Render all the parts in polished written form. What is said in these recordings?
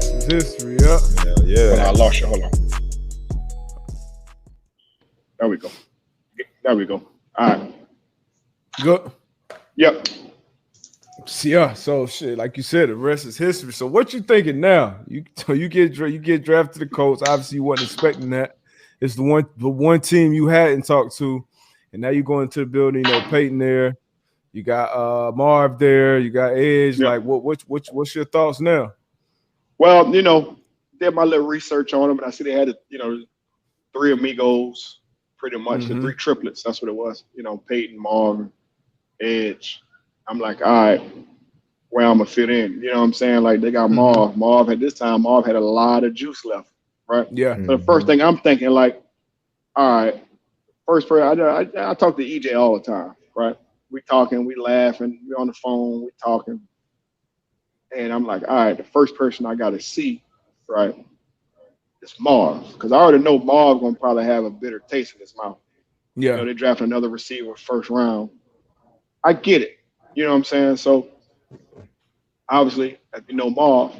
rest is history. Yep. Yeah. Hold on, I lost you. Hold on. There we go. All right. Good. Yep. Yeah, so shit, like you said, the rest is history. So what you thinking now? You get drafted to the Colts. Obviously, you wasn't expecting that. It's the one team you hadn't talked to, and now you go into the building. You know, Peyton there. You got Marv there. You got Edge. Yep. Like, what's your thoughts now? Well, did my little research on them, and I see they had, three amigos, pretty much the three triplets. That's what it was. Peyton, Marvin, Edge. I'm like, all right, where I'm gonna fit in. You know what I'm saying? Like they got Marv. Marv had a lot of juice left, right? Yeah. So the first thing I'm thinking, like, all right, first person, I talk to EJ all the time, right? We talking, we laughing, we on the phone, we talking. And I'm like, all right, the first person I gotta see, right, is Marv. Because I already know Marv gonna probably have a bitter taste in his mouth. Yeah. They drafted another receiver first round. I get it. You know what I'm saying? So obviously, if Marv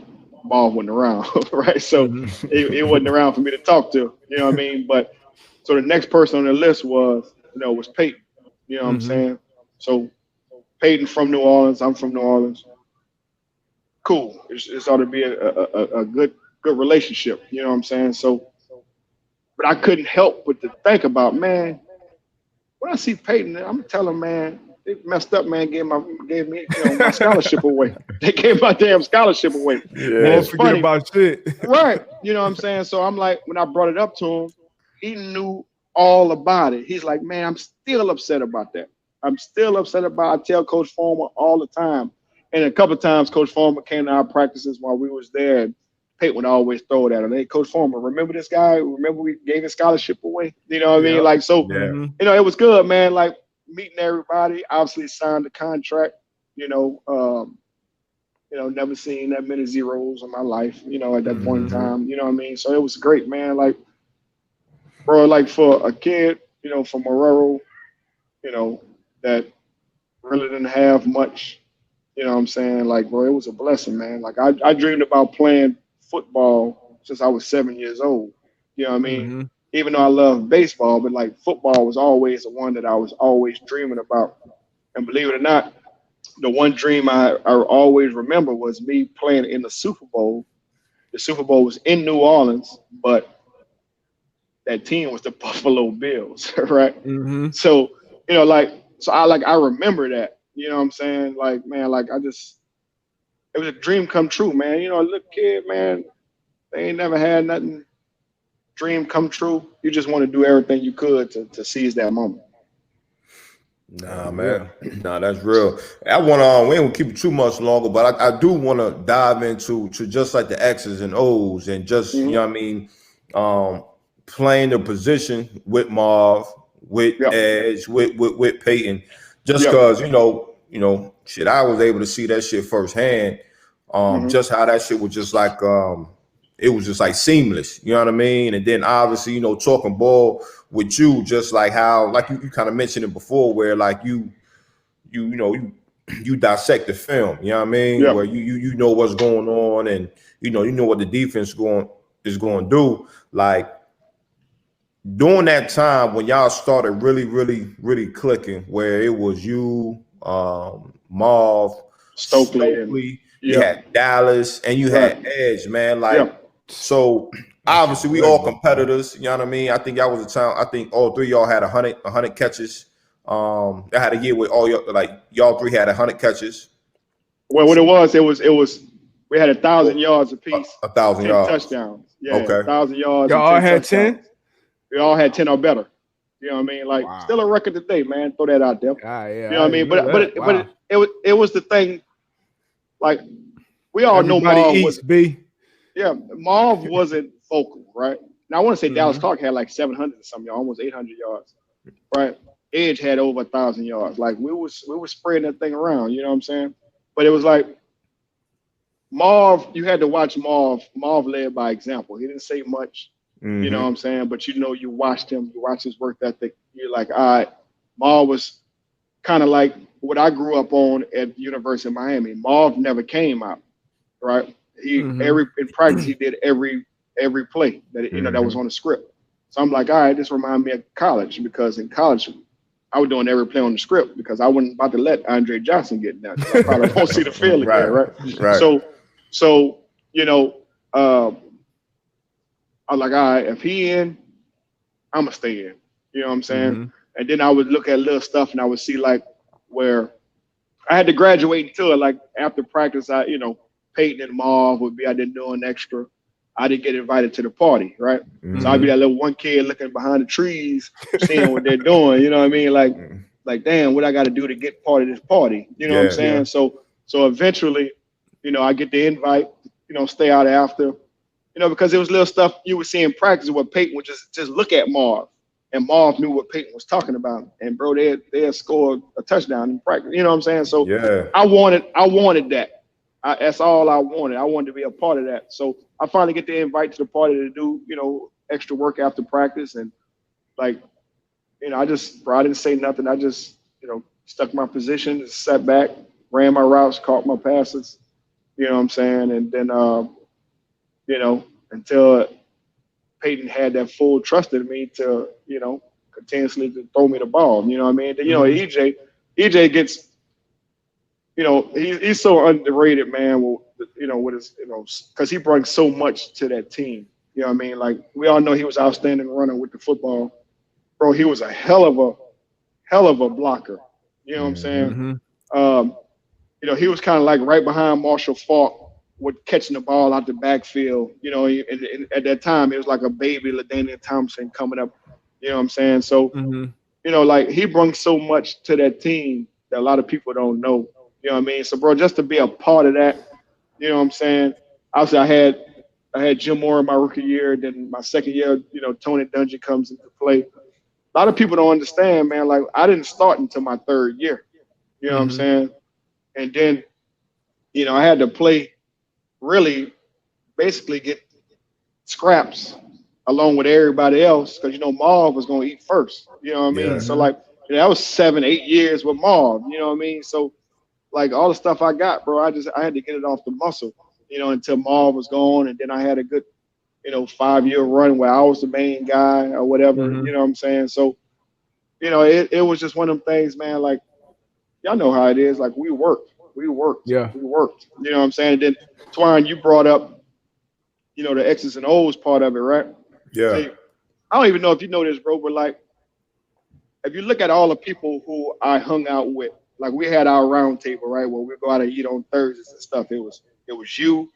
wasn't around, right? So it wasn't around for me to talk to. You know what I mean? But so the next person on the list was Peyton. You know what I'm saying? So Peyton from New Orleans, I'm from New Orleans. Cool. It's ought to be a good relationship. You know what I'm saying? So, but I couldn't help but to think about, man, when I see Peyton, I'm gonna tell him, man, they messed up, man. Gave me my scholarship away. They gave my damn scholarship away. Yeah, it's forget funny. about shit. Right. You know what I'm saying? So I'm like, when I brought it up to him, he knew all about it. He's like, man, I'm still upset about that. I tell Coach Farmer all the time. And a couple of times Coach Farmer came to our practices while we was there, and Peyton would always throw it at him. Hey, Coach Farmer, remember this guy? Remember we gave his scholarship away? You know what I mean? Like, so, it was good, man. Like, meeting everybody, obviously signed the contract, never seen that many zeros in my life, at that point in time, you know what I mean? So it was great, man. Like, bro, like for a kid, from Marrero, that really didn't have much, you know what I'm saying? Like, bro, it was a blessing, man. Like I dreamed about playing football since I was 7 years old. You know what I mean? Even though I love baseball, but like football was always the one that I was always dreaming about. And believe it or not, the one dream I always remember was me playing in the Super Bowl. The Super Bowl was in New Orleans, but that team was the Buffalo Bills, right? So, I remember that. You know what I'm saying? Like, man, like it was a dream come true, man. A little kid, man, they ain't never had nothing. Dream come true. You just want to do everything you could to seize that moment. Nah, man. Nah, that's real. We ain't gonna keep it too much longer, but I do want to dive into just like the X's and O's and just, you know what I mean, playing the position with Marv, with Edge, with Peyton, just because, shit, I was able to see that shit firsthand. Just how that shit was just like, it was just like seamless, you know what I mean? And then obviously, talking ball with you, just like how, like you kind of mentioned it before, where like you dissect the film, you know what I mean? Where you know what's going on, and you know what the defense is going to do. Like during that time when y'all started really, really, really clicking, where it was you, Marv, Stokely, you had Dallas, and you had Edge, man. Like, so obviously we all competitors, you know what I mean? I think y'all was a time, I think all three of y'all had 100 catches. I had a year with all y'all three had 100 catches. Well, what it was we had 1,000 yards apiece. 1,000 yards. Touchdowns. Yeah, okay. 1,000 yards. Y'all all had 10? We all had 10 or better. You know what I mean? Like, still a record today, man. Throw that out there. You know what I mean? But it was the thing. Like, we all know Marv was. Yeah, Marv wasn't vocal, right? Now I want to say Dallas Clark had like 700 or something, almost 800 yards, right? Edge had over 1,000 yards. Like we were spreading that thing around. You know what I'm saying? But it was like Marv. You had to watch Marv. Marv led by example. He didn't say much. You know what I'm saying? But you watched him. You watched his work ethic. You're like, all right. Marv was kind of like what I grew up on at the University of Miami. Marv never came out, right? in practice he did every play that that was on the script. So I'm like, all right, this reminds me of college, because in college I was doing every play on the script because I wasn't about to let Andre Johnson get down. I probably won't see the field again, right? So I was like, all right, if he in, I'm gonna stay in. You know what I'm saying? Mm-hmm. And then I would look at little stuff and I would see like where I had to graduate into it. Like after practice, Peyton and Marv would be out there doing extra. I didn't get invited to the party, right? Mm-hmm. So I'd be that little one kid looking behind the trees, seeing what they're doing. You know what I mean? Like, damn, what I got to do to get part of this party? You know what I'm saying? Yeah. So eventually, I get the invite. Stay out after. Because there was little stuff you would see in practice where Peyton would just look at Marv, and Marv knew what Peyton was talking about. And bro, they had scored a touchdown in practice. You know what I'm saying? So I wanted that. That's all I wanted. I wanted to be a part of that. So I finally get the invite to the party to do, extra work after practice. And I didn't say nothing. I just, stuck my position, sat back, ran my routes, caught my passes. You know what I'm saying? And then, until Peyton had that full trust in me to, continuously to throw me the ball. You know what I mean? EJ gets, he's so underrated, man. With his, because he brings so much to that team. You know what I mean? Like we all know he was outstanding runner with the football, bro. He was a hell of a blocker. You know what I'm saying? Mm-hmm. He was kind of like right behind Marshall Faulk with catching the ball out the backfield. And at that time it was like a baby LaDainian Thompson coming up. You know what I'm saying? So, he brings so much to that team that a lot of people don't know. You know what I mean? So, bro, just to be a part of that, you know what I'm saying? Obviously, I had Jim Moore in my rookie year. Then my second year, Tony Dungy comes into play. A lot of people don't understand, man. Like, I didn't start until my third year. You know what I'm saying? And then, I had to play, really, basically get scraps along with everybody else, because Marv was going to eat first. You know what I mean? Yeah. So that was 7-8 years with Marv. You know what I mean? So all the stuff I got, bro, I had to get it off the muscle, until Marv was gone, and then I had a good 5-year run where I was the main guy or whatever. You know what I'm saying? So it was just one of them things, man. Like, y'all know how it is. Like, we worked. Yeah. We worked. You know what I'm saying? And then Twine, you brought up the X's and O's part of it, right? Yeah. See, I don't even know if you know this, bro, but like, if you look at all the people who I hung out with, like we had our round table, right, where we go out and eat on Thursdays and stuff. It was you,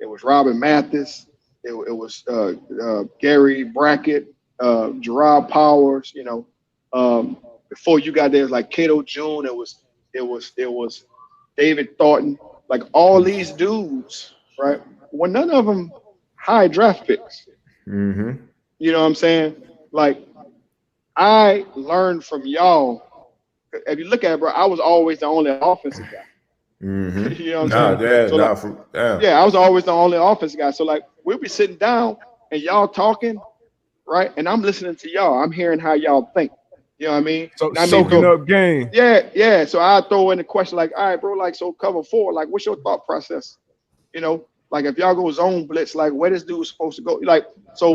it was Robin Mathis, it was Gary Brackett, Gerard Powers. Before you got there, it was like Cato June. It was David Thornton. Like all these dudes, right? Well, none of them high draft picks. Mm-hmm. You know what I'm saying? Like, I learned from y'all. If you look at it, bro, I was always the only offensive guy. Mm-hmm. You know what I'm saying? I was always the only offensive guy. So like, we'll be sitting down and y'all talking, right? And I'm listening to y'all. I'm hearing how y'all think. You know what I mean? So soaking up game. Yeah. So I throw in the question like, all right, bro, like, so cover 4, like, what's your thought process? Like if y'all go zone blitz, like where this dude's supposed to go, like, so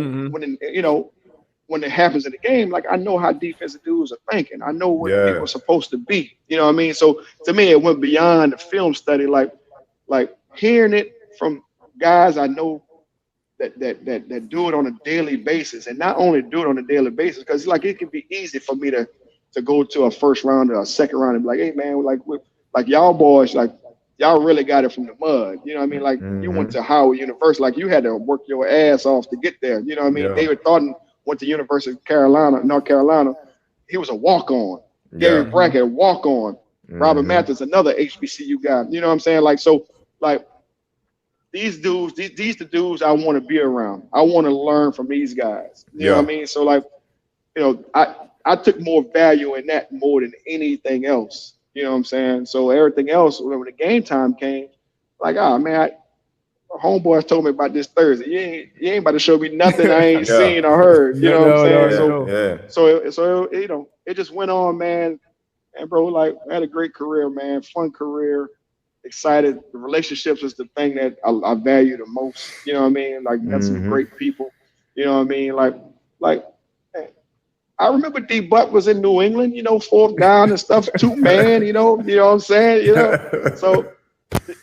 when it happens in the game, like I know how defensive dudes are thinking. I know what people are supposed to be. You know what I mean? So to me, it went beyond the film study, like hearing it from guys I know that do it on a daily basis, and not only do it on a daily basis, because like it can be easy for me to go to a first round or a second round and be like, hey man, like y'all boys, like y'all really got it from the mud. You know what I mean? Like you went to Howard University, like you had to work your ass off to get there. You know what I mean? David Thornton went to University of North Carolina. He was a walk-on. Gary Brackett, a walk-on. Robert Mathis, another HBCU guy. You know what I'm saying? Like, so like these dudes, these the dudes I want to be around. I want to learn from these guys. You know what I mean? So like, I took more value in that more than anything else. You know what I'm saying? So everything else, when the game time came, like, oh man, homeboys told me about this Thursday. You ain't about to show me nothing I ain't seen or heard. You know what I'm saying? So it just went on, man. And bro, like, I had a great career, man. Fun career. excited. The relationships is the thing that I value the most. You know what I mean? Like met some great people. You know what I mean? Like I remember D Buck was in New England, you know, 4th down and stuff, 2-man, you know what I'm saying? You know, so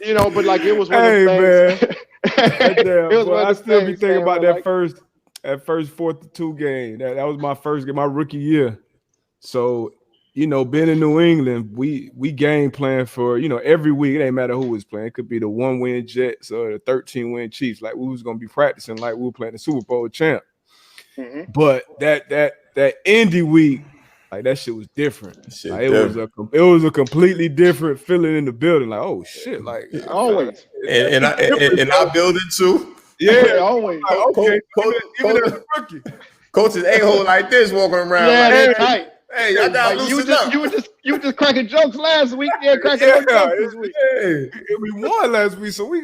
you know, but like it was one of the things. I still be thinking about that first 4th 2 game. That was my first game, my rookie year. So, you know, being in New England, we game plan for, you know, every week. It ain't matter who was playing. It could be the 1-win Jets or the 13-win Chiefs. Like we was gonna be practicing like we were playing the Super Bowl champ. But that Indy week, like that shit was different. It was a completely different feeling in the building. Like, oh shit, like always. And our building too. Yeah, always. Okay, even as a rookie. Coaches a-hole like this walking around. Yeah, like, that's right. Hey, y'all gotta loosen up. You were just cracking jokes last week. Yeah, cracking jokes this week. We won last week, so we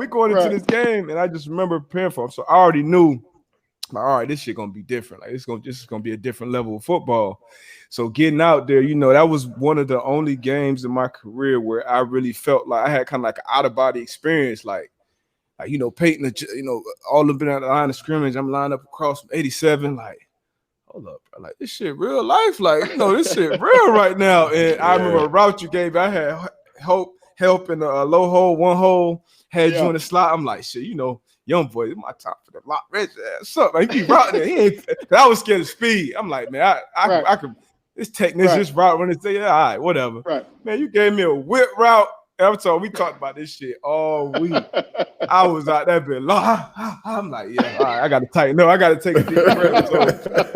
going into this game, and I just remember preparing for him. So I already knew, like, all right, this shit gonna be different. Like this is gonna be a different level of football. So getting out there, you know, that was one of the only games in my career where I really felt like I had kind of like an out of body experience, like you know, Peyton, you know, all of them at the line of scrimmage. I'm lined up across from 87, like. Hold up, bro. Like this shit real life, like you know, this shit real right now. And I remember a route you gave. I had help in a low hole, 1 hole, had you in the slot. I'm like, shit, you know, young boy, it's my time for the lock. Reggie, what's up? Like, he keep routing it. He ain't. I was scared of speed. I'm like, man, I could. This technician, this route running, say, yeah, all right, whatever. Right. Man, you gave me a whip route. I'm talking, we talked about this shit all week. I was out there bit long. I'm like, yeah, all right, I gotta tighten up. I gotta take a deep breath. So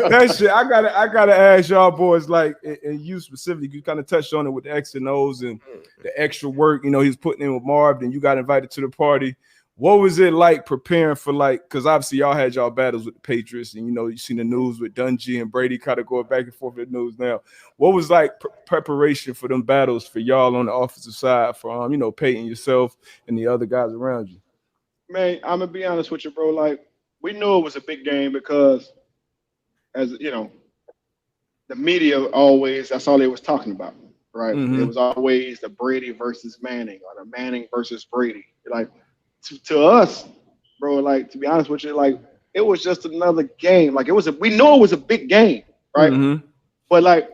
that shit, I gotta ask y'all boys, like, and you specifically, you kind of touched on it with the X and O's and the extra work, you know, he was putting in with Marv, then you got invited to the party. What was it like preparing for, like, because obviously y'all had y'all battles with the Patriots, and you know, you seen the news with Dungy and Brady kind of going back and forth with the news now. What was like preparation for them battles for y'all on the offensive side from, you know, Peyton, yourself, and the other guys around you? Man, I'm gonna be honest with you, bro. Like, we knew it was a big game because, as you know, the media always, that's all they was talking about, right? It was always the Brady versus Manning or the Manning versus Brady. Like, to us, bro, like, to be honest with you, like, it was just another game. Like, we know it was a big game, right? But like,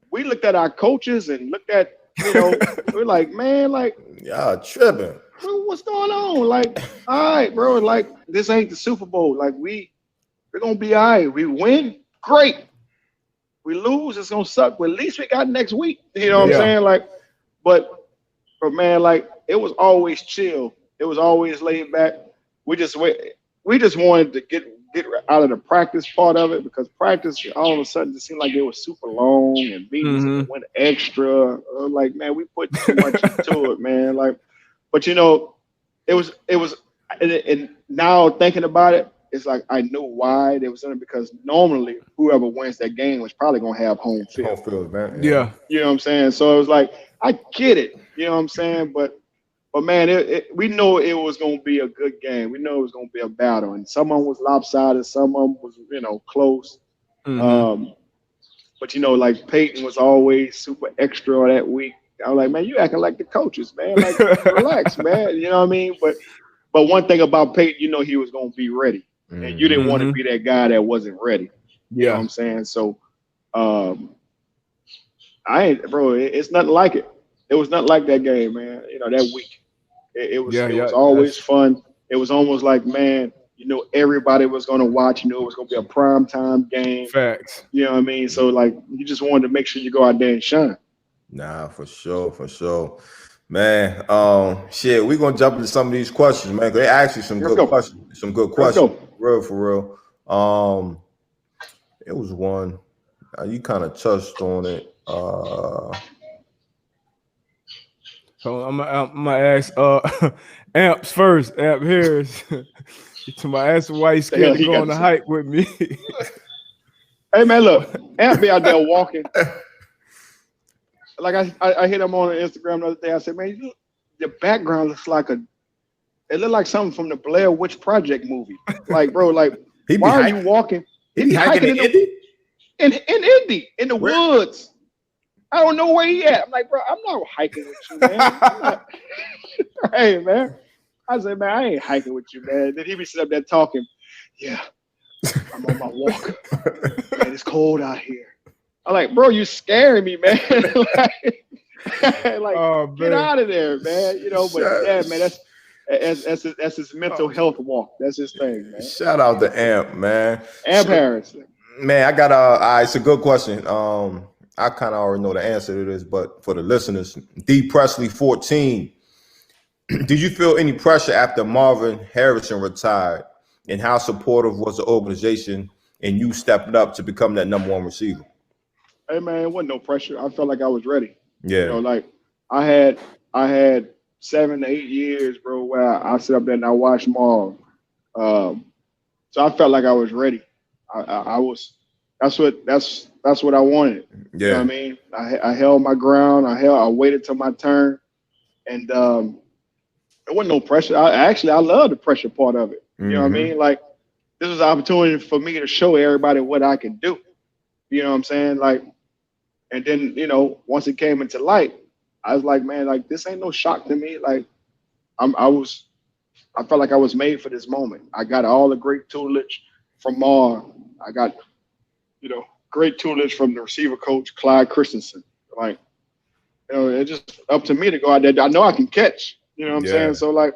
we looked at our coaches and looked at, you know, we're like, man, like, y'all tripping. What's going on? Like, all right, bro, like, this ain't the Super Bowl. Like, we're gonna be all right. We win, great. We lose, it's gonna suck, but at least we got next week. You know what I'm saying? Like, but man, like, it was always chill. It was always laid back. We just wanted to get out of the practice part of it, because practice all of a sudden it seemed like it was super long and meetings went extra. Like, man, we put too much into it, man. Like, but you know, it was, and now thinking about it, it's like I knew why they was in it, because normally whoever wins that game was probably gonna have home field. Home field, man. Yeah. You know what I'm saying? So it was like, I get it. You know what I'm saying? But man, we know it was going to be a good game. We know it was going to be a battle, and some of them was lopsided, some of them was, you know, close. But you know, like, Peyton was always super extra that week. I was like, man, you acting like the coaches, man. Like, relax, man. You know what I mean? But one thing about Peyton, you know, he was going to be ready, and you didn't want to be that guy that wasn't ready. You know what I'm saying? So, it's nothing like it. It was nothing like that game, man. You know, that week. It was always fun. It was almost like, man, you know, everybody was going to watch. You know, it was going to be a prime time game. Facts. You know what I mean? So, like, you just wanted to make sure you go out there and shine. Nah, for sure. Man, shit, we're going to jump into some of these questions, man. They actually some good questions. Some good questions. For real. It was one. You kind of touched on it. So I'm gonna ask Amps first. Amp Harris. To my answer, why he's scared to go on the hike with me. Hey man, look, Amp be out there walking. Like I hit him on Instagram the other day. I said, man, your background looks like it looked like something from the Blair Witch Project movie. Like, bro, like, why are you walking? He be hiking in Indy? In Indy, in the woods. I don't know where he at. I'm like, bro, I'm not hiking with you, man. I'm not. Hey, man. I said, man, I ain't hiking with you, man. Then he be sitting up there talking. Yeah, I'm on my walk. Man, it's cold out here. I'm like, bro, you scaring me, man. like, get out of there, man. You know, but yeah, man, that's his mental health walk. That's his thing, man. Shout out to Amp, man. Amp Harrison. Man, I got it's a good question. I kind of already know the answer to this, but for the listeners, D Presley 14. Did you feel any pressure after Marvin Harrison retired, and how supportive was the organization and you stepping up to become that number one receiver? Hey man, it wasn't no pressure. I felt like I was ready. Yeah. You know, like I had 7 to 8 years, bro, where I sit up there and I watched Marv. So I felt like I was ready. I was. That's what I wanted. Yeah. You know what I mean? I held my ground. I waited till my turn, and there wasn't no pressure. I love the pressure part of it. You know what I mean? Like, this was an opportunity for me to show everybody what I can do. You know what I'm saying? Like, and then, you know, once it came into light, I was like, man, like, this ain't no shock to me. Like, I felt like I was made for this moment. I got all the great tutelage from Marv. I got, you know, great tutelage from the receiver coach, Clyde Christensen. Like, you know, it's just up to me to go out there. I know I can catch. You know what I'm saying? So, like,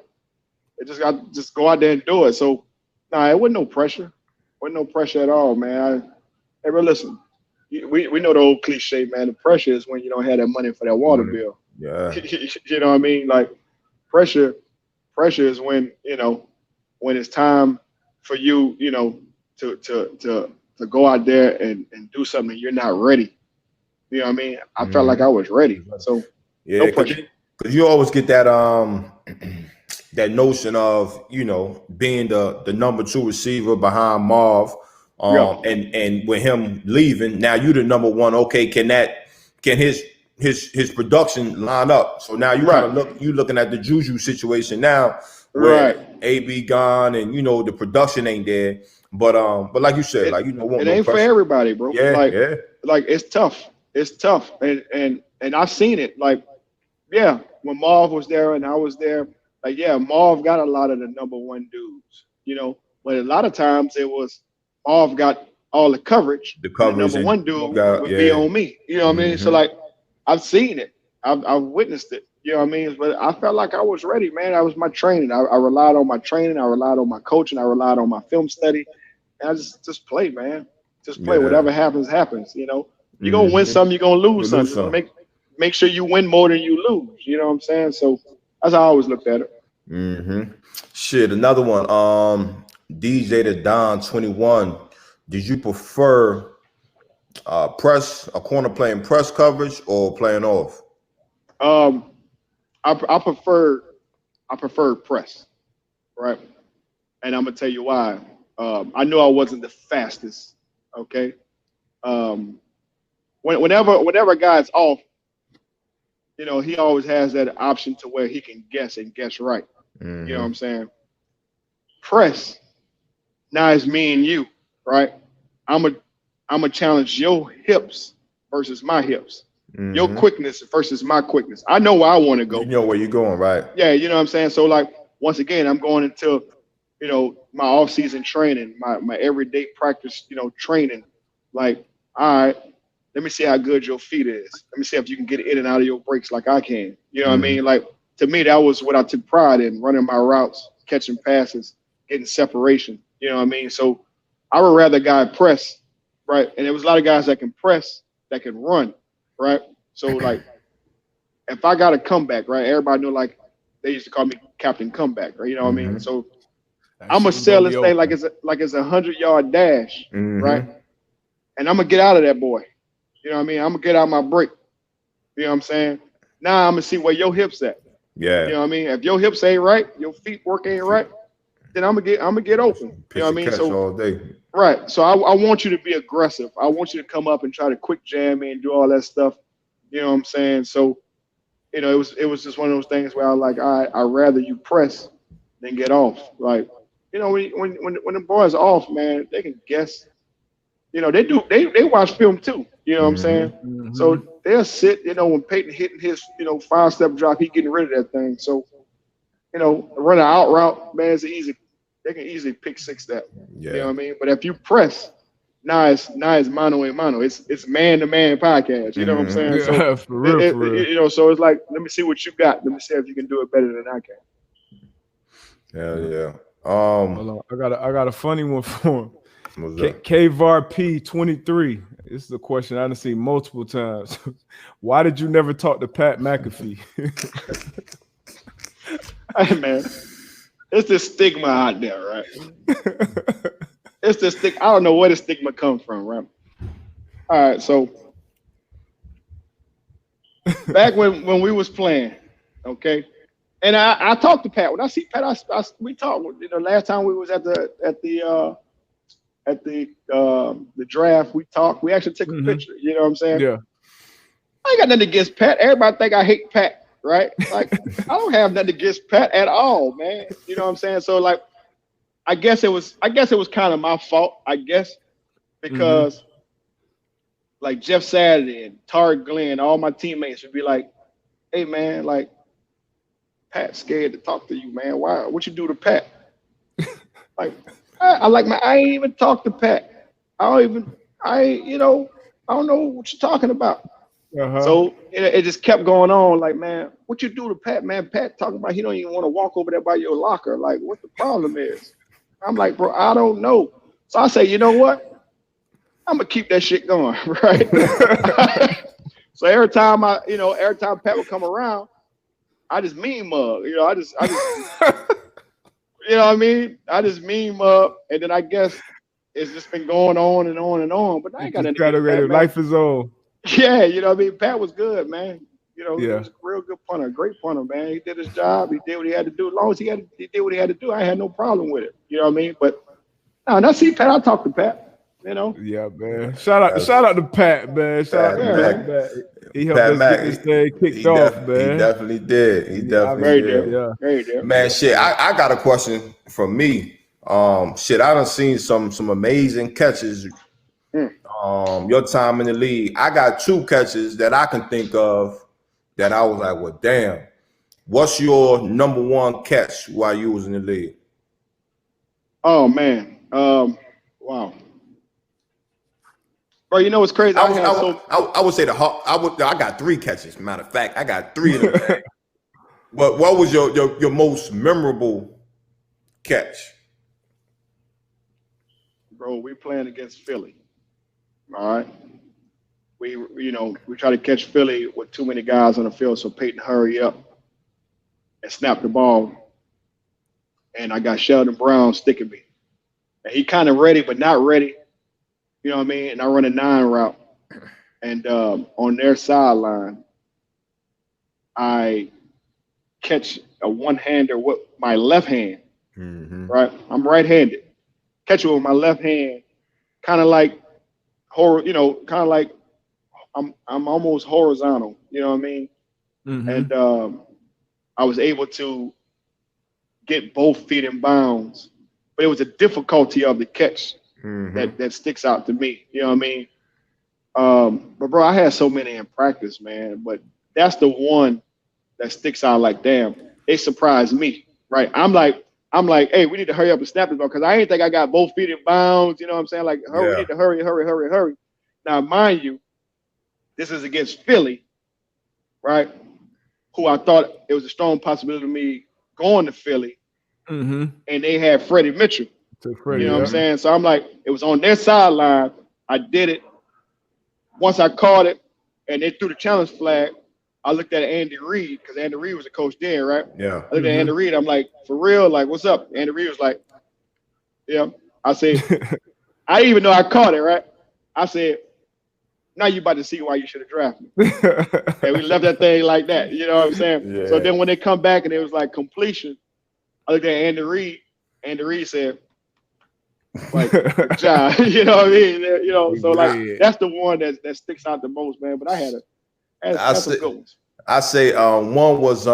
just go out there and do it. So, nah, it wasn't no pressure. Wasn't no pressure at all, man. Hey, bro, listen, we know the old cliche, man. The pressure is when you don't have that money for that water bill. Yeah. You know what I mean? Like, pressure is when, you know, when it's time for you, you know, to go out there and do something you're not ready. You know what I mean? I felt like I was ready. So, no pressure. Because you always get that that notion of, you know, being the number 2 receiver behind Marv, and with him leaving, now you the number 1. Okay, can his production line up? So now you kind of looking at the Juju situation now, where AB gone and, you know, the production ain't there. But like you said, like, you know, it ain't for everybody, bro. Yeah, like it's tough. It's tough, and I've seen it. Like, yeah, when Marv was there and I was there, like, yeah, Marv got a lot of the number 1 dudes, you know, but a lot of times it was Marv got all the coverage. The number 1 dude would be on me. You know what I mean? So, like, I've seen it. I've witnessed it. You know what I mean? But I felt like I was ready, man. That was my training. I relied on my training. I relied on my coaching. I relied on my film study. And I just play, man. Just play. Whatever happens, happens. You know, you're going to win some, you're going to lose some. Just make sure you win more than you lose. You know what I'm saying? So that's how I always looked at it. Shit, another one. DJ the Don 21. Did you prefer a corner playing press coverage or playing off? I preferred press, right? And I'm gonna tell you why. I knew I wasn't the fastest. Okay. Whenever a guy's off, you know, he always has that option to where he can guess right. You know what I'm saying? Press. Now it's me and you, right? I'm a challenge your hips versus my hips. Your quickness versus my quickness. I know where I want to go. You know where you're going, right? Yeah, you know what I'm saying? So, like, once again, I'm going into, you know, my off-season training, my everyday practice, you know, training. Like, all right, let me see how good your feet is. Let me see if you can get in and out of your breaks like I can. You know what I mean? Like, to me, that was what I took pride in, running my routes, catching passes, getting separation. You know what I mean? So I would rather a guy press, right? And there was a lot of guys that can press, that can run, right? So, like, if I got a comeback, right, everybody knew, like, they used to call me Captain Comeback, right? You know what I mean? So I'm going to sell this thing like it's a 100-yard dash, right? And I'm going to get out of that boy. You know what I mean? I'm going to get out my break. You know what I'm saying? Now I'm going to see where your hips at. Yeah. You know what I mean? If your hips ain't right, your feet work ain't right, then I'm gonna get open. You know what I mean? So all day. Right. So I want you to be aggressive. I want you to come up and try to quick jam me and do all that stuff. You know what I'm saying? So, you know, it was just one of those things where I was like, I'd rather you press than get off. Like, you know, when the boys off, man, they can guess. You know, they watch film too. You know what I'm saying? So they'll sit, when Peyton hitting his, 5-step drop, he getting rid of that thing. So, run an out route, man, they can easily pick 6 that. Yeah. You know what I mean? But if you press, now it's mano a mano. It's man-to-man podcast. You know what I'm saying? Yeah, So, for real. So it's like, let me see what you got. Let me see if you can do it better than I can. Hell yeah. Hold on. I got a funny one for him. KVAR P23. This is a question I've seen multiple times. Why did you never talk to Pat McAfee? Hey man, it's this stigma out there, right? It's this stigma. I don't know where the stigma comes from, right? All right, so back when we was playing, okay, and I talked to Pat. When I see Pat, we talked. Last time we was at the draft, we talked. We actually took a picture. You know what I'm saying? Yeah. I ain't got nothing against Pat. Everybody think I hate Pat, right? Like I don't have nothing against Pat at all, man. You know what I'm saying? So like, I guess it was kind of my fault. I guess because like Jeff Saturday and Tarek Glenn, all my teammates would be like, "Hey man, like Pat's scared to talk to you, man. Why? What you do to Pat?" Like. I ain't even talked to Pat. I don't know what you're talking about. So it just kept going on. Like, man, what you do to Pat, man? Pat talking about he don't even want to walk over there by your locker. Like, what the problem is? I'm like, bro, I don't know. So I say, you know what? I'm gonna keep that shit going, right? So every time Pat would come around, I just meme mug. I just you know what I mean? I just meme up, and then I guess it's just been going on and on and on. But I ain't got anything. Pat, life is on. Yeah, you know what I mean? Pat was good, man. He was Yeah. a real good punter, great punter, man. He did his job. He did what he had to do. As long as he did what he had to do, I had no problem with it. You know what I mean? But when I see Pat, I talk to Pat. Yeah, man. Shout out to Pat, man. Shout out to Pat. He helped us get this thing kicked off, man. He definitely did. He definitely did. Yeah. Very good. Man, shit, I got a question from me. Shit, I done seen some amazing catches. Your time in the league. I got 2 catches that I can think of that I was like, well, damn. What's your number 1 catch while you was in the league? Oh man. Wow. Bro, you know what's crazy? I would say I got 3 catches. Matter of fact, I got 3 of them. But what was your most memorable catch? Bro, we playing against Philly. All right. We try to catch Philly with too many guys on the field, so Peyton hurry up and snap the ball. And I got Sheldon Brown sticking me. And he kind of ready, but not ready. You know what I mean? And I run a 9 route. And on their sideline, I catch a one-hander with my left hand. Right? I'm right-handed. Catch it with my left hand, kind of like I'm almost horizontal. You know what I mean? And I was able to get both feet in bounds, but it was a difficulty of the catch that sticks out to me. You know what I mean? But bro, I had so many in practice, man. But that's the one that sticks out. Like, damn, they surprised me, right? I'm like, hey, we need to hurry up and snap this ball because I ain't think I got both feet in bounds. You know what I'm saying? Like, we need to hurry. Now, mind you, this is against Philly, right? Who I thought it was a strong possibility of me going to Philly, and they had Freddie Mitchell. You know what I'm saying? So I'm like, it was on their sideline. I did it. Once I caught it, and they threw the challenge flag, I looked at Andy Reid because Andy Reid was a coach there, right? Yeah. I looked at Andy Reid. I'm like, for real? Like, what's up? Andy Reid was like, yeah. I said, I didn't even know I caught it, right? I said, now you about to see why you should have drafted me. And we left that thing like that. You know what I'm saying? Yeah. So then when they come back and it was like completion, I looked at Andy Reid. Andy Reid said, like, good job. You know what I mean? So like that's the one that sticks out the most, man. But I had some good ones. I say one was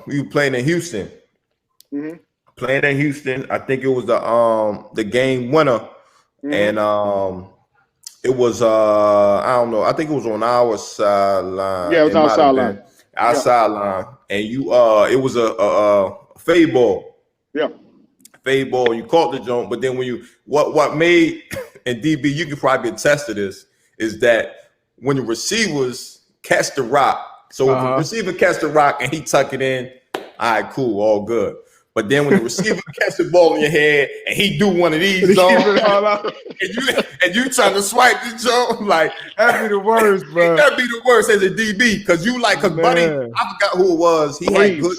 we were playing in Houston. Playing in Houston. I think it was the game winner. And It was I don't know. I think it was on our sideline. Yeah, it was our sideline. Our sideline, and you it was a fade ball. Yeah. Fade ball. You caught the jump, but then when you what made and DB, you can probably attest to this, is that when the receivers catch the rock. So if a receiver catch the rock and he tuck it in, all right, cool, all good. But then when the receiver catch the ball in your head and he do one of these zones, and you trying to swipe the jump, like that'd be the worst, bro. That'd be the worst as a DB, because you like, because Buddy, I forgot who it was. He had good.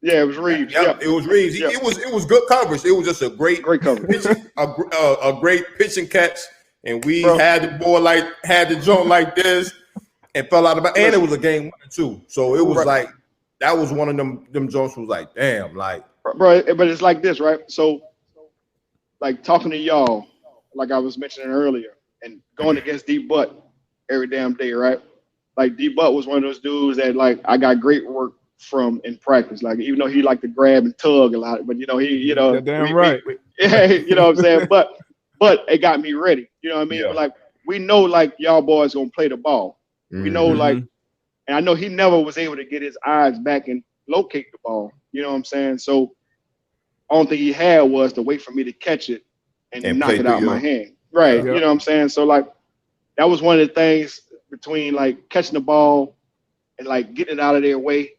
Yeah, it was Reeves. It was Reeves. It was good coverage. It was just a great coverage, a great pitch and catch. And we had the ball had the joint like this and fell out of it. And it was a game 1 and 2. So it was like, that was one of them joints was like, damn, like. Bro, but it's like this, right? So, like talking to y'all, like I was mentioning earlier, and going against D-Butt every damn day, right? Like D-Butt was one of those dudes that like I got great work from in practice. Like even though he liked to grab and tug a lot, but You're damn right. Yeah, you know what I'm saying? But it got me ready. You know what I mean? Yeah. But like we know like y'all boys gonna play the ball. We know like, and I know he never was able to get his eyes back and locate the ball. You know what I'm saying? So only thing he had was to wait for me to catch it and knock it out of my hand. Right. You know what I'm saying? So like that was one of the things between like catching the ball and like getting it out of their way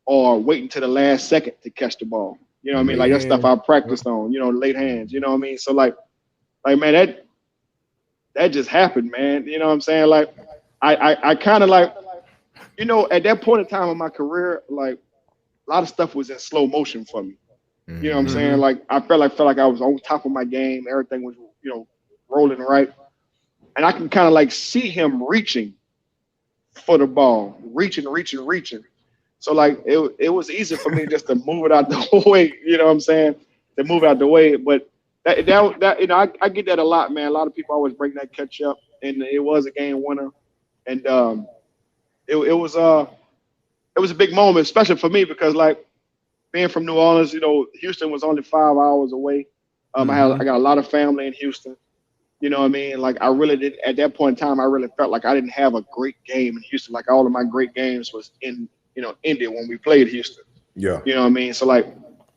or waiting to the last second to catch the ball. You know what I mean? Like that stuff I practiced on, late hands, you know what I mean? So like man, that just happened, man. You know what I'm saying? Like I kind of like, at that point in time in my career, like a lot of stuff was in slow motion for me. You know what I'm saying? Like I felt like I was on top of my game. Everything was, rolling right. And I can kind of like see him reaching for the ball, reaching. So like it was easy for me just to move it out the way, you know what I'm saying? To move out the way. But that I get that a lot, man. A lot of people always bring that catch up, and it was a game winner. And it was a big moment, especially for me, because like being from New Orleans, Houston was only 5 hours away. I got a lot of family in Houston. You know what I mean? Like I really did at that point in time, I really felt like I didn't have a great game in Houston. Like all of my great games was in, India when we played Houston. Yeah. You know what I mean? So like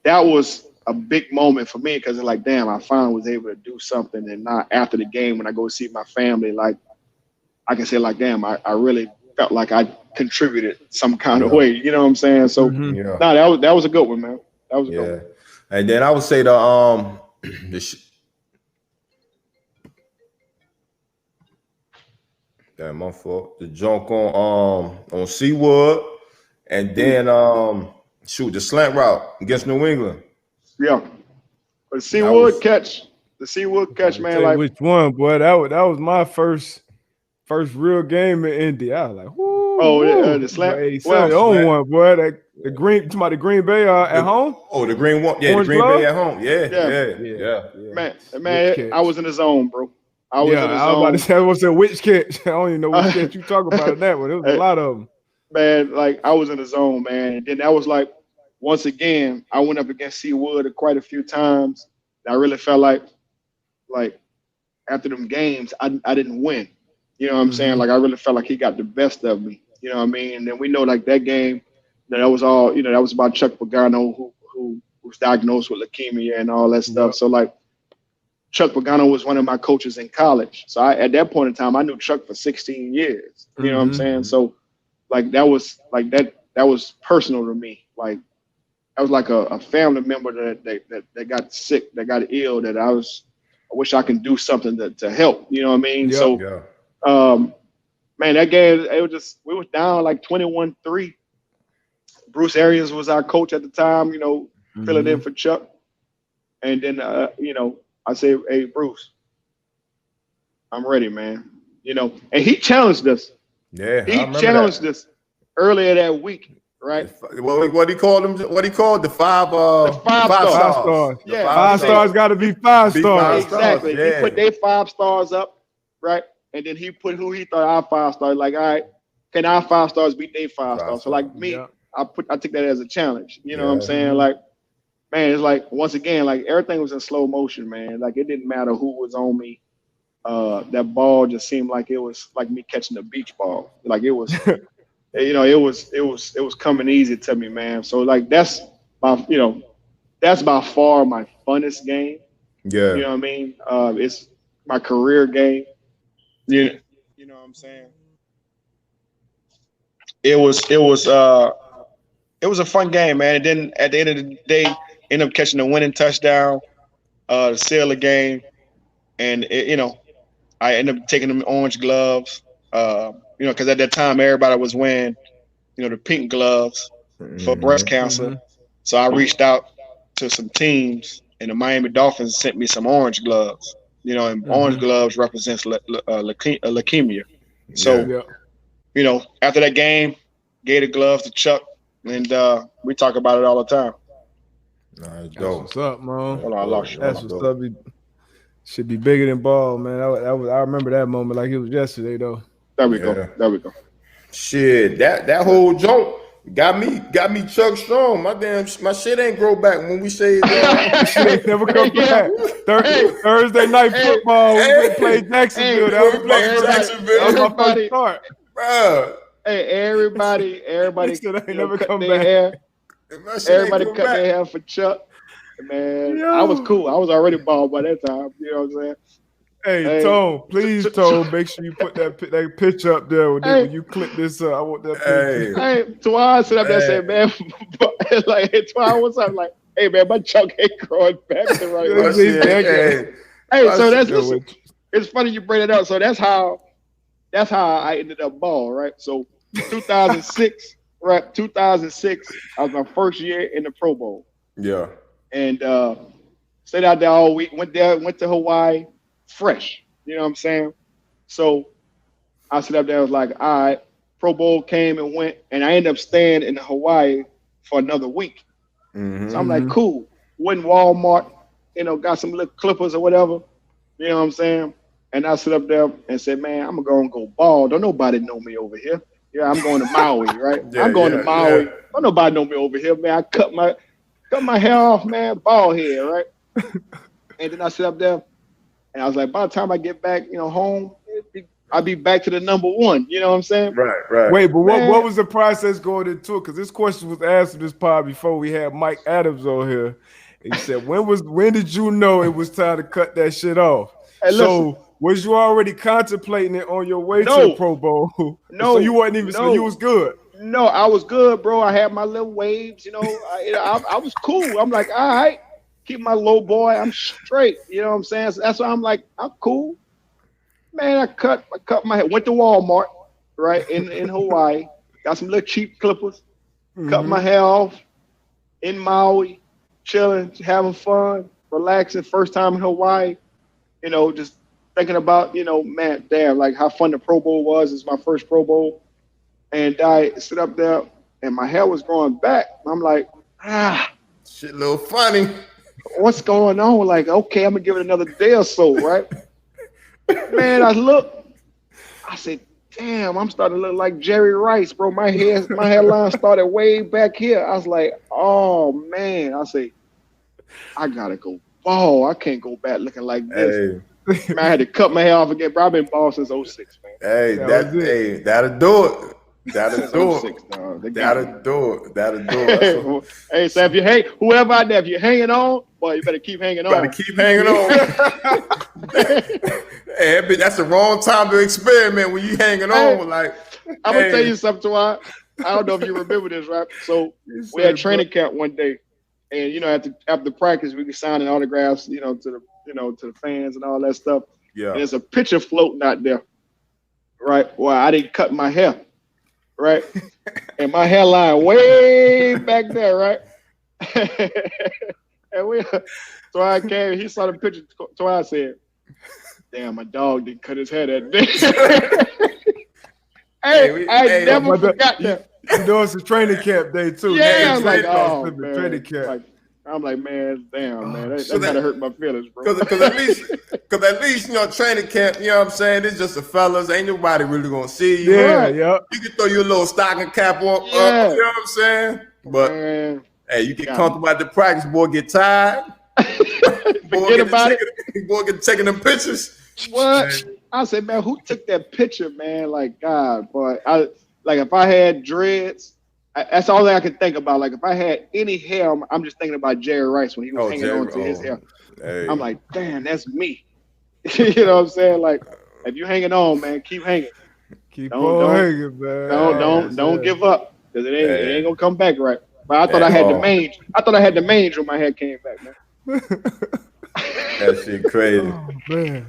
that was a big moment for me, because it's like, damn, I finally was able to do something, and not after the game when I go see my family, like I can say like, damn, I really felt like I contributed some kind of way. You know what I'm saying? So that was a good one, man. That was a good one. And then I would say damn, my fault. The junk on Seawood, and then the slant route against New England. Yeah, but the Seawood catch, man. Like which one, boy? That was my first real game in Indy. I was like, whoo, the slant. One, boy. The Green Bay at home. Oh, the green one. Yeah, Orange the Green glove? Bay at home. Yeah. Man, I was in the zone, bro. I was about to say, which catch? I don't even know which catch you talk about in that one. There was a lot of them. Man, like I was in the zone, man. And then that was like, once again, I went up against Seawood quite a few times. I really felt like after them games, I didn't win. You know what I'm saying? Like I really felt like he got the best of me. You know what I mean? And then we know like that game, that was all, that was about Chuck Pagano, who was diagnosed with leukemia and all that stuff. So like Chuck Pagano was one of my coaches in college. So at that point in time, I knew Chuck for 16 years. You know what I'm saying? So like that was personal to me. Like I was like a family member that got sick, that got ill, that I wish I could do something to help. You know what I mean? Man, that game, we were down like 21-3. Bruce Arians was our coach at the time, filling in for Chuck. And then, I say, hey, Bruce, I'm ready, man. And he challenged us. Yeah, he challenged us earlier that week, right? What he called them? What he called the five stars? Yeah, 5 stars got to be 5 stars. Exactly. Yeah. He put their 5 stars up, right? And then he put who he thought our 5 stars. Like, all right, can our 5 stars beat their 5 stars? So like me, I took that as a challenge. You know what I'm saying? Like, man, it's like once again, like everything was in slow motion, man. Like it didn't matter who was on me. that ball just seemed like it was like me catching a beach ball. Like it was, it was coming easy to me, man. So like that's by far my funnest game. Yeah. You know what I mean? It's my career game. You know what I'm saying? It was a fun game, man. And then at the end of the day, ended up catching the winning touchdown to seal the game. And I ended up taking them orange gloves. Because at that time everybody was wearing, the pink gloves for breast cancer. Mm-hmm. So I reached out to some teams, and the Miami Dolphins sent me some orange gloves. And orange gloves represents leukemia. So, after that game, gave the gloves to Chuck, and we talk about it all the time. That's what's up, man. Hold on, I lost you. That's what's up. Should be bigger than ball, man. I remember that moment like it was yesterday, though. There we go. Shit, that whole joke got me Chuck Strong. My shit ain't grow back when we say shit ain't never come back. Thursday night football, we played Jacksonville. That was my first start. Bro. Hey, everybody ain't never come back. Hair. Everybody cut their hair for Chuck. Man, I was cool. I was already bald by that time. You know what I'm saying? Hey, Tone, please, Tone, make sure you put that picture up there when you click this up. I want that picture. Hey, Twan sit up there and said, man, like, hey, Twan, what's up? Like, hey, man, my chunk ain't growing back to right. Hey, so it's funny you bring it up. So that's how I ended up bald, right? So 2006, right? 2006, I was my first year in the Pro Bowl. Yeah. And stayed out there all week. Went to Hawaii, fresh. You know what I'm saying? So I sit up there. I was like, all right. Pro Bowl came and went, and I ended up staying in Hawaii for another week. Mm-hmm. So I'm like, cool. Went in Walmart, got some little clippers or whatever. You know what I'm saying? And I sit up there and said, man, I'm gonna go bald. Don't nobody know me over here. Yeah, I'm going to Maui, right? I'm going to Maui. Yeah. Don't nobody know me over here, man. I cut my hair off, man, bald head, right? And then I sit up there, and I was like, by the time I get back, home, I'll be back to the number one. You know what I'm saying? Right. Wait, but what was the process going into it? Because this question was asked in this pod before we had Mike Adams on here. And he said, when did you know it was time to cut that shit off? Hey, so was you already contemplating it on your way to the Pro Bowl? No. So you wasn't even, so you was good. No, I was good, bro. I had my little waves, I was cool. I'm like, all right, keep my low boy. I'm straight. You know what I'm saying? So that's why I'm like, I'm cool. Man, I cut my hair. Went to Walmart, right, in Hawaii. Got some little cheap clippers. Mm-hmm. Cut my hair off in Maui, chilling, having fun, relaxing. First time in Hawaii. Just thinking about, man, damn, like how fun the Pro Bowl was. It's my first Pro Bowl. And I sit up there, and my hair was growing back. I'm like, shit, a little funny. What's going on? Like, okay, I'm gonna give it another day or so, right? Man, I said, damn, I'm starting to look like Jerry Rice, bro. My hairline started way back here. I was like, oh man. I say, I gotta go bald. I can't go back looking like this. Hey. Man, I had to cut my hair off again, bro. I've been bald since 06, man. Hey, that'll do it. That'll do it. That'll do it. Hey, so if you whoever out there, if you're hanging on, boy, you better keep hanging on. Better keep hanging on. Hey, that's the wrong time to experiment when you hanging on. Like, I'm gonna tell you something, Twan. I don't know if you remember this, right? So we had training camp one day, and after practice, we were signing autographs, to the fans and all that stuff. Yeah. And there's a picture floating out there, right? Well, I didn't cut my hair. Right, and my hairline way back there, right? And so I came. He saw the picture. So I said, "Damn, my dog didn't cut his hair that day." I never forgot that. You know it's a training camp day too. Yeah, I'm like, oh man. Training camp. I'm like, man, damn, man, that gotta hurt my feelings, bro. Because at least, training camp, you know what I'm saying? It's just the fellas. Ain't nobody really gonna see you. Yeah, yeah. You can throw your little stocking cap on, you know what I'm saying? But hey, you get comfortable at the practice, boy, get tired. Forget about it. Boy, get taking them pictures. What? I said, man, who took that picture, man? Like, God, boy. If I had dreads, that's all that I could think about. Like, if I had any hair, I'm just thinking about Jerry Rice when he was hanging on to his hair. Hey. I'm like, damn, that's me. You know what I'm saying? Like, if you hanging on, man, keep hanging. Keep on hanging, man. Don't give up, because it ain't gonna come back right. But I thought I had the mange. I thought I had the mange when my hair came back, man. That shit crazy. Oh, man.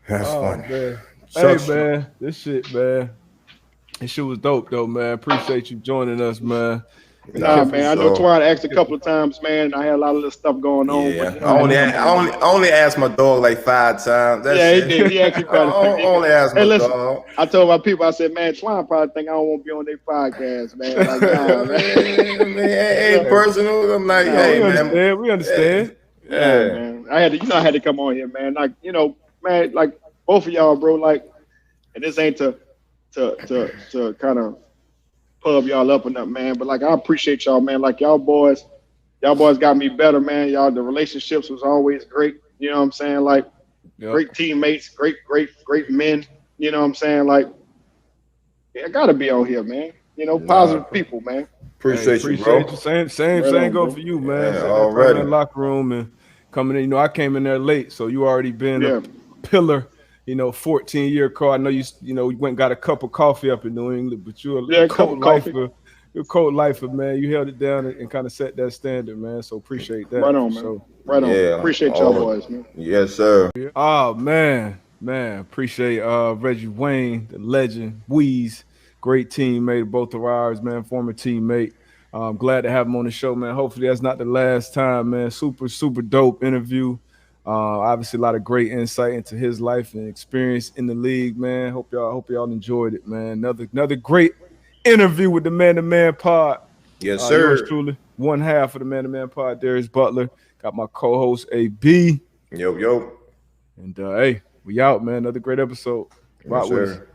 That's funny. Man. Hey, man, this shit, man. This shit was dope, though, man. Appreciate you joining us, man. Nah, man. I know Twine asked a couple of times, man. I had a lot of this stuff going on. Yeah, but, I only asked my dog like 5 times. That's he did. He actually I only asked my dog. I told my people, I said, man, Twine probably think I don't want to be on their podcast, man. Like, nah, man. Ain't personal. I'm like, hey, man. We understand. Yeah, man. I had to come on here, man. Like, man, like both of y'all, bro. Like, and this ain't to kind of pub y'all up or nothing, man. But like, I appreciate y'all, man. Like, y'all boys got me better, man. Y'all, the relationships was always great. You know what I'm saying? Like, great teammates, great men. You know what I'm saying? Like, I gotta be on here, man. Positive people, man. Appreciate you, bro. Same go for you, man. Yeah, already. In the locker room and coming in. I came in there late, so you already been a pillar. 14-year car. I know you went and got a cup of coffee up in New England, but you're a cold lifer. You're a cold lifer, man. You held it down and kind of set that standard, man. So appreciate that. Right on, man. Right on. Yeah, appreciate y'all boys, man. Yes, sir. Oh, man. Appreciate Reggie Wayne, the legend, Weeze, great teammate, both of ours, man, former teammate. I'm glad to have him on the show, man. Hopefully that's not the last time, man. Super, super dope interview. Obviously a lot of great insight into his life and experience in the league, man. Hope y'all enjoyed it, man. Another great interview with the Man to Man Pod. Yes, sir. Yours truly, one half of the Man to Man Pod, Darius Butler. Got my co-host AB. Yo. And hey, we out, man. Another great episode. Yes, sir.